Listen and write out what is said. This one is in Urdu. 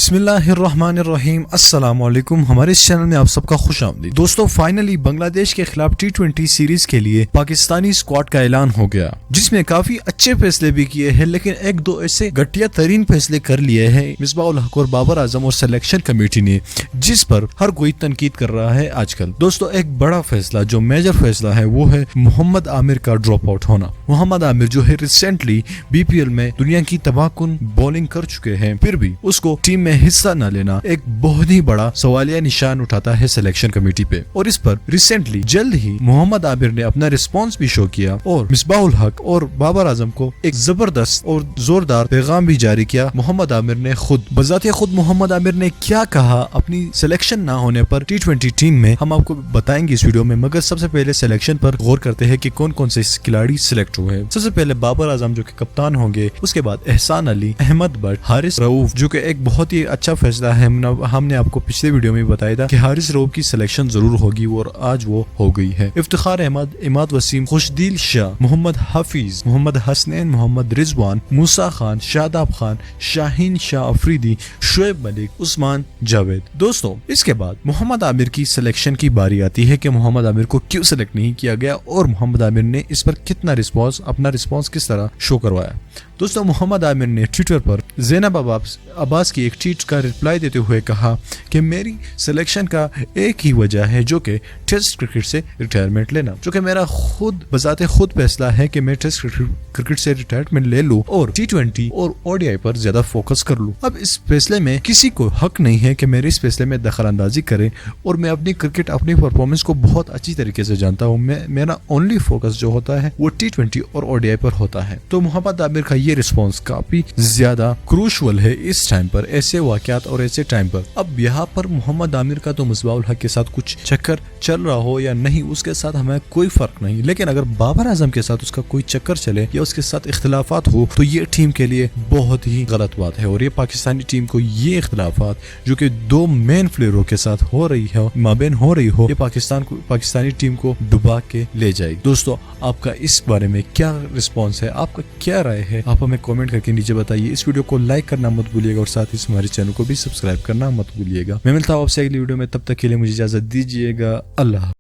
بسم اللہ الرحمن الرحیم، السلام علیکم۔ ہمارے اس چینل میں آپ سب کا خوش آمدید۔ دوستو، فائنلی بنگلہ دیش کے خلاف T20 سیریز کے لیے پاکستانی اسکواڈ کا اعلان ہو گیا، جس میں کافی اچھے فیصلے بھی کیے ہیں، لیکن ایک دو ایسے گھٹیا ترین فیصلے کر لیے ہیں مصباح الحق اور بابر اعظم اور سلیکشن کمیٹی نے، جس پر ہر کوئی تنقید کر رہا ہے آج کل۔ دوستو، ایک بڑا فیصلہ جو میجر فیصلہ ہے وہ ہے محمد عامر کا ڈراپ آؤٹ ہونا۔ محمد عامر جو ہے ریسنٹلی BPL میں دنیا کی تباہ کن بولنگ کر چکے ہیں، پھر بھی اس کو ٹیم میں حصہ نہ لینا ایک بہت ہی بڑا سوالیہ نشان اٹھاتا ہے سلیکشن کمیٹی پہ، اور اس پر ریسنٹلی جلد ہی محمد عامر نے اپنا رسپانس بھی شو کیا اور مصباح الحق اور بابر اعظم کو ایک زبردست اور زوردار پیغام بھی جاری کیا۔ محمد عامر نے بذات خود محمد عامر نے کیا کہا اپنی سلیکشن نہ ہونے پر T20 ٹیم میں، ہم آپ کو بتائیں گے اس ویڈیو میں، مگر سب سے پہلے سلیکشن پر غور کرتے ہیں کہ کون کون سے کھلاڑی سلیکٹ ہوئے۔ سب سے پہلے بابر اعظم جو کہ کپتان ہوں گے، اس کے بعد احسان علی، احمد بٹ، حارث رؤوف جو کہ ایک بہت ہی اچھا فیصلہ ہے۔ ہم نے آپ کو پچھلے ویڈیو میں بتایا تھا کہ حارث رؤوف کی سلیکشن ضرور ہوگی اور آج وہ ہو گئی ہے۔ افتخار احمد، اماد وسیم، خوشدیل شاہ، محمد حفیظ، محمد حسنین، محمد رضوان، موسیٰ خان، شاداب خان، شاہین شاہ افریدی، شعیب ملک، عثمان جاوید۔ دوستوں، اس کے بعد محمد عامر کی سلیکشن کی باری آتی ہے کہ محمد عامر کو کیوں سلیکٹ نہیں کیا گیا اور محمد عامر نے اس پر کتنا اپنا رسپانس کس طرح شو کروایا۔ دوستوں، محمد عامر نے ٹویٹر پر زینب عباس کی ایک ٹویٹ کا رپلائی دیتے ہوئے کہا کہ میری سلیکشن کا ایک ہی وجہ ہے، جو کہ ٹیسٹ کرکٹ سے ریٹائرمنٹ لینا، جو کہ میرا بذات خود فیصلہ ہے کہ میں ٹیسٹ کرکٹ سے ریٹائرمنٹ لے لوں اور T20 اور ODI پر زیادہ فوکس کر لوں۔ اب اس فیصلے میں کسی کو حق نہیں ہے کہ میرے اس فیصلے میں دخل اندازی کرے، اور میں اپنی پرفارمنس کو بہت اچھی طریقے سے جانتا ہوں۔ میرا اونلی فوکس جو ہوتا ہے وہ T20 اور ODI پر ہوتا ہے۔ تو محمد عامر کا یہ رسپانس کافی زیادہ کروشل ہے اس ٹائم پر، ایسے واقعات اور ایسے ٹائم پر۔ اب یہاں پر محمد عامر کا تو مصباح الحق کے ساتھ کچھ چکر چل رہا ہو یا نہیں، اس کے ساتھ ہمیں کوئی فرق نہیں، لیکن اگر بابر اعظم کے ساتھ اس کا کوئی چکر چلے یا اس کے ساتھ اختلافات ہو تو یہ ٹیم کے لیے بہت ہی غلط بات ہے، اور یہ پاکستانی ٹیم کو یہ اختلافات جو کہ دو مین پلیئروں کے ساتھ ہو رہی ہے، مابین ہو رہی ہو، یہ پاکستانی ٹیم کو ڈبا کے لے جائے گی۔ دوستو، آپ کا اس بارے میں کیا رسپانس ہے؟ آپ کا کیا رائے ہے؟ آپ ہمیں کامنٹ کر کے نیچے بتائیے۔ اس ویڈیو کو لائک کرنا مت بھولیے گا اور ساتھ ہی ہمارے چینل کو بھی سبسکرائب کرنا مت بھولیے گا۔ میں ملتا ہوں آپ سے اگلی ویڈیو میں، تب تک کے لیے مجھے اجازت دیجیے گا۔ اللہ